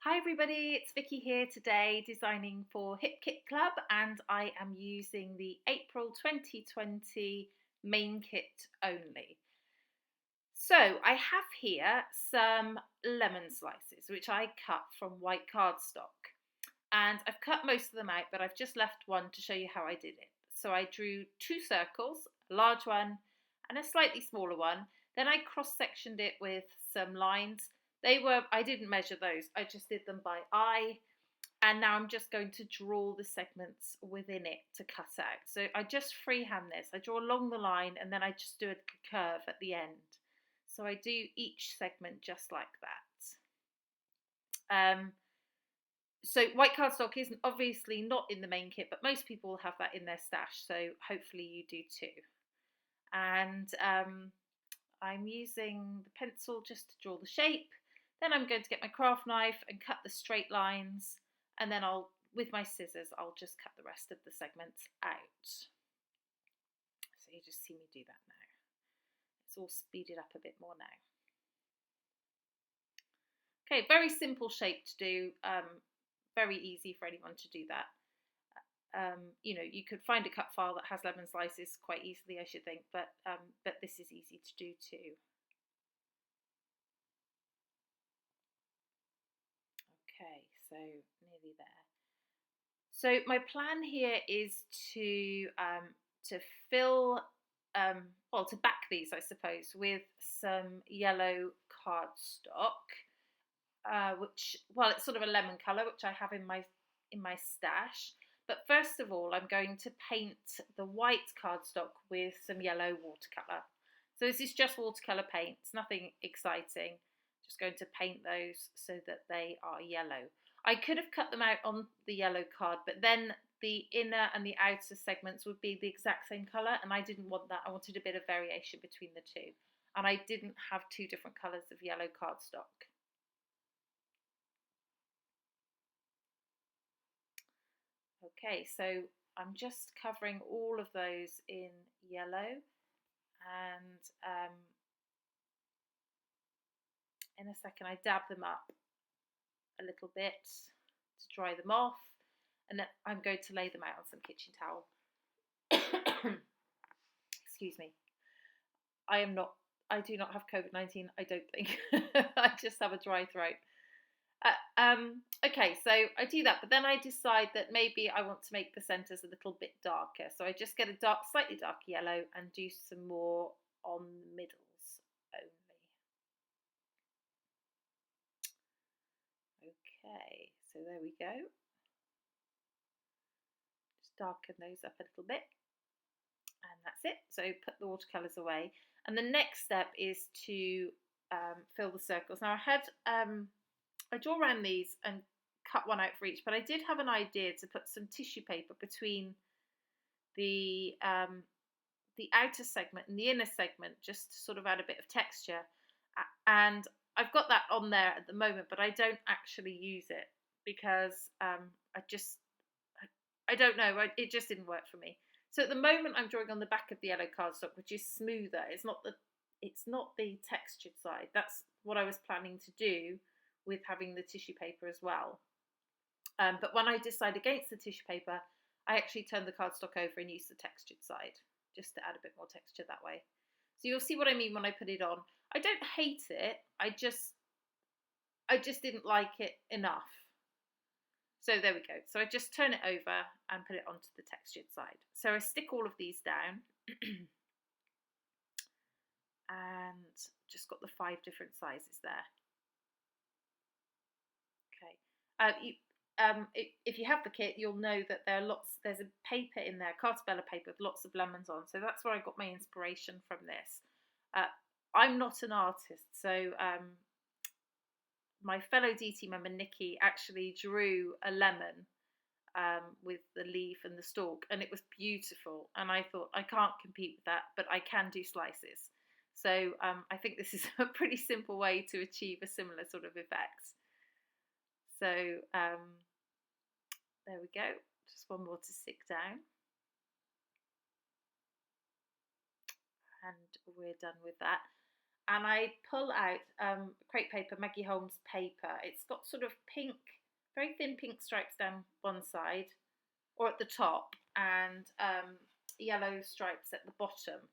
Hi everybody, it's Vicky here today designing for Hip Kit Club, and I am using the April 2020 main kit only. So I have here some lemon slices which I cut from white cardstock, and I've cut most of them out, but I've just left one to show you how I did it. So I drew two circles, a large one and a slightly smaller one. Then I cross-sectioned it with some lines. I didn't measure those, I just did them by eye. And now I'm just going to draw the segments within it to cut out. So I just freehand this. I draw along the line and then I just do a curve at the end. So I do each segment just like that. So white cardstock isn't obviously not in the main kit, but most people have that in their stash. So hopefully you do too. And I'm using the pencil just to draw the shape. Then I'm going to get my craft knife and cut the straight lines, and then with my scissors, I'll just cut the rest of the segments out. So you just see me do that now. It's all speeded up a bit more now. Okay, very simple shape to do, very easy for anyone to do that. You could find a cut file that has lemon slices quite easily, I should think, but this is easy to do too. Okay, so nearly there. So my plan here is to fill, to back these, I suppose, with some yellow cardstock, it's sort of a lemon colour, which I have in my stash. But first of all, I'm going to paint the white cardstock with some yellow watercolour. So this is just watercolour paint, it's nothing exciting. Just going to paint those so that they are yellow. I could have cut them out on the yellow card, but then the inner and the outer segments would be the exact same colour, and I didn't want that. I wanted a bit of variation between the two. And I didn't have two different colours of yellow cardstock. Okay, so I'm just covering all of those in yellow, and in a second I dab them up a little bit to dry them off, and then I'm going to lay them out on some kitchen towel. Excuse me. I do not have COVID-19, I don't think. I just have a dry throat. Okay, so I do that, but then I decide that maybe I want to make the centres a little bit darker. So I just get a slightly darker yellow and do some more on the middles only. Okay, so there we go. Just darken those up a little bit. And that's it. So put the watercolours away. And the next step is to fill the circles. Now I draw around these and cut one out for each, but I did have an idea to put some tissue paper between the outer segment and the inner segment, just to sort of add a bit of texture. And I've got that on there at the moment, but I don't actually use it because I don't know, it just didn't work for me. So at the moment I'm drawing on the back of the yellow cardstock, which is smoother. It's not the textured side. That's what I was planning to do with having the tissue paper as well. But when I decide against the tissue paper, I actually turn the cardstock over and use the textured side, just to add a bit more texture that way. So you'll see what I mean when I put it on. I don't hate it, I just didn't like it enough. So there we go. So I just turn it over and put it onto the textured side. So I stick all of these down and just got the 5 different sizes there. Okay. If you have the kit, you'll know that there's a paper in there, Cartabella paper with lots of lemons on. So that's where I got my inspiration from this. I'm not an artist, so my fellow DT member Nikki actually drew a lemon with the leaf and the stalk, and it was beautiful. And I thought, I can't compete with that, but I can do slices. So I think this is a pretty simple way to achieve a similar sort of effect. So there we go, just one more to stick down. And we're done with that. and I pull out crepe paper, Maggie Holmes paper. It's got sort of pink, very thin pink stripes down one side or at the top, and yellow stripes at the bottom.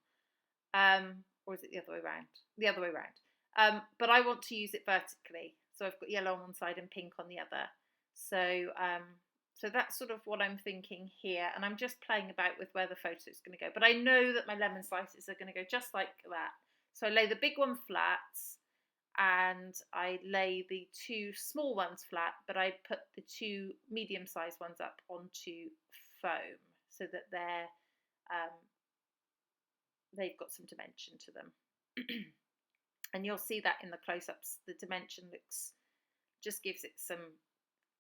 Or is it the other way around? The other way around. But I want to use it vertically, so I've got yellow on one side and pink on the other. So that's sort of what I'm thinking here, and I'm just playing about with where the photo is going to go. But I know that my lemon slices are going to go just like that. So I lay the big one flat, and I lay the two small ones flat, but I put the two medium-sized ones up onto foam so that they've got some dimension to them. And you'll see that in the close-ups. The dimension just gives it some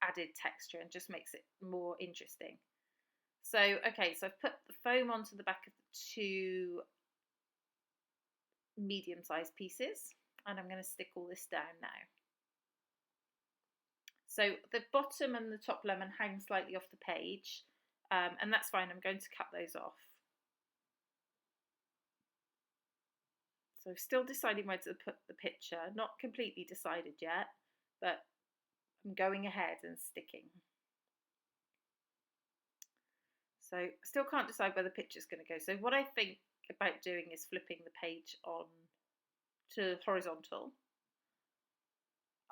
added texture and just makes it more interesting. So, okay, so I've put the foam onto the back of the two medium-sized pieces, and I'm going to stick all this down now. So the bottom and the top lemon hang slightly off the page, and that's fine. I'm going to cut those off. So still deciding where to put the picture, not completely decided yet, but I'm going ahead and sticking. So still can't decide where the picture's going to go. So what I think about doing is flipping the page on to horizontal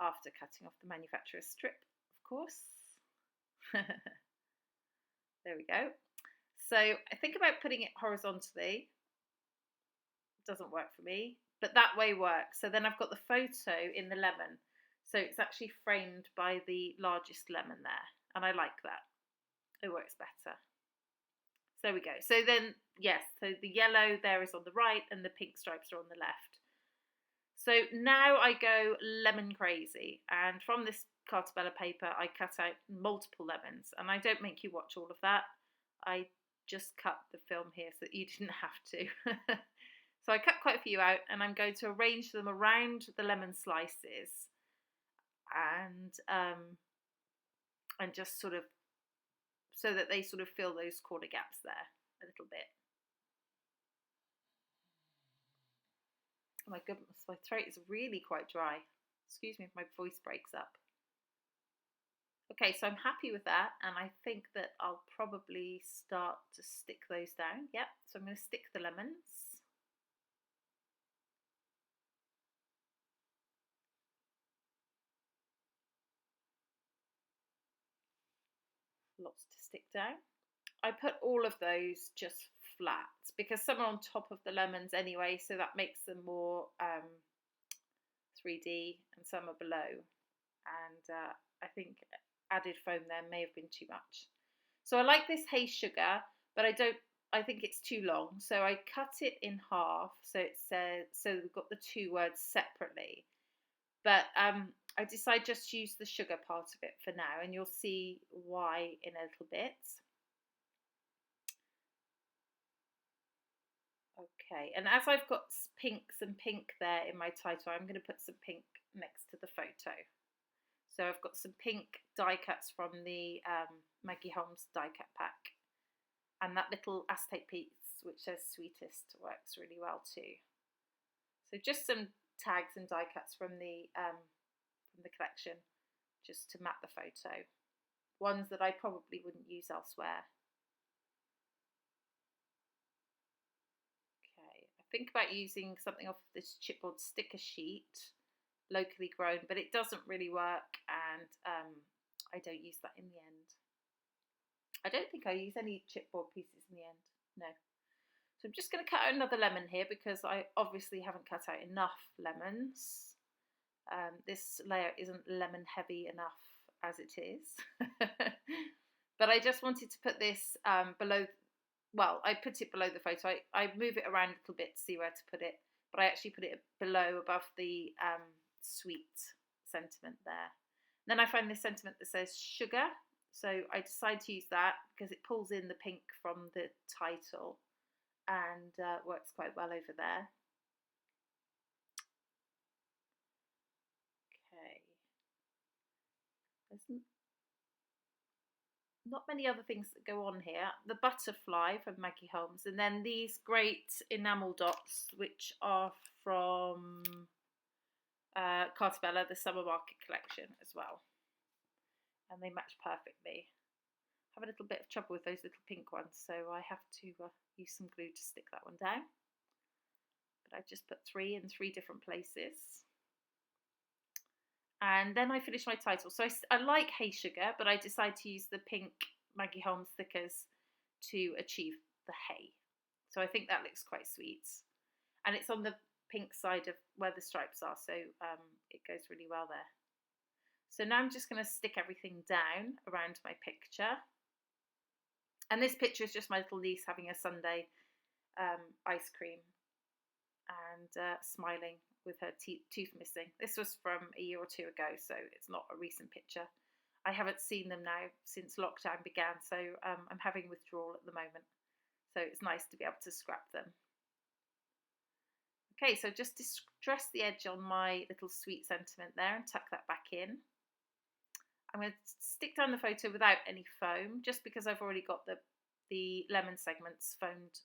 after cutting off the manufacturer's strip, of course. There we go. So I think about putting it horizontally. It doesn't work for me, but that way works. So then I've got the photo in the lemon. So it's actually framed by the largest lemon there, and I like that. It works better. So there we go. So then, yes, so the yellow there is on the right and the pink stripes are on the left. So now I go lemon crazy, and from this Cartabella paper I cut out multiple lemons, and I don't make you watch all of that. I just cut the film here so that you didn't have to. So I cut quite a few out, and I'm going to arrange them around the lemon slices, and just sort of so that they sort of fill those corner gaps there a little bit. Oh my goodness, my throat is really quite dry. Excuse me if my voice breaks up. Okay, so I'm happy with that, and I think that I'll probably start to stick those down. Yep, so I'm going to stick the lemons. Lots to stick down. I put all of those just flat because some are on top of the lemons anyway, so that makes them more 3D, and some are below. And I think added foam there may have been too much. So I like this hay sugar, but I think it's too long. So I cut it in half so it says, so we've got the two words separately. But I decided just to use the sugar part of it for now, and you'll see why in a little bit. Okay, and as I've got some pink there in my title, I'm going to put some pink next to the photo. So I've got some pink die cuts from the Maggie Holmes die cut pack, and that little acetate piece which says sweetest works really well too. So just some tags and die cuts from the collection, just to map the photo. Ones that I probably wouldn't use elsewhere. Okay, I think about using something off this chipboard sticker sheet, locally grown, but it doesn't really work, and I don't use that in the end. I don't think I use any chipboard pieces in the end, no. So I'm just going to cut out another lemon here because I obviously haven't cut out enough lemons. This layer isn't lemon heavy enough as it is. But I just wanted to put this below, well, I put it below the photo. I move it around a little bit to see where to put it, but I actually put it below, above the sweet sentiment there. And then I find this sentiment that says sugar, so I decide to use that because it pulls in the pink from the title and works quite well over there. Okay. not many other things that go on here. The butterfly from Maggie Holmes, and then these great enamel dots, which are from Cartabella, the Summer Market collection as well. And they match perfectly. I have a little bit of trouble with those little pink ones, so I have to use some glue to stick that one down. But I just put 3 in 3 different places. And then I finish my title. So I like Hey Sugar, but I decided to use the pink Maggie Holmes stickers to achieve the hay. So I think that looks quite sweet. And it's on the pink side of where the stripes are, so it goes really well there. So now I'm just going to stick everything down around my picture. And this picture is just my little niece having a sundae ice cream and smiling with her tooth missing. This was from a year or 2 ago, so it's not a recent picture. I haven't seen them now since lockdown began, so I'm having withdrawal at the moment. So it's nice to be able to scrap them. Okay, so just distress the edge on my little sweet sentiment there and tuck that back in. I'm going to stick down the photo without any foam, just because I've already got the lemon segments foamed,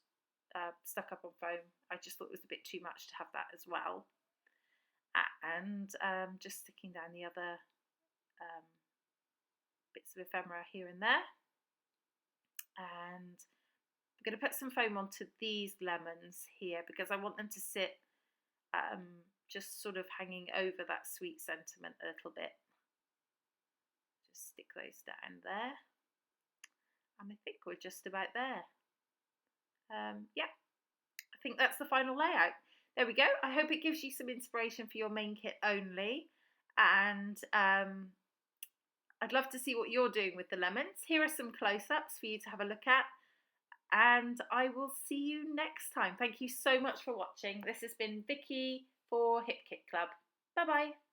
stuck up on foam. I just thought it was a bit too much to have that as well. And just sticking down the other bits of ephemera here and there. And I'm going to put some foam onto these lemons here because I want them to sit just sort of hanging over that sweet sentiment a little bit. Just stick those down there. And I think we're just about there. Yeah, I think that's the final layout. There we go. I hope it gives you some inspiration for your main kit only. And I'd love to see what you're doing with the lemons. Here are some close-ups for you to have a look at. And I will see you next time. Thank you so much for watching. This has been Vicki for Hip Kit Club. Bye-bye.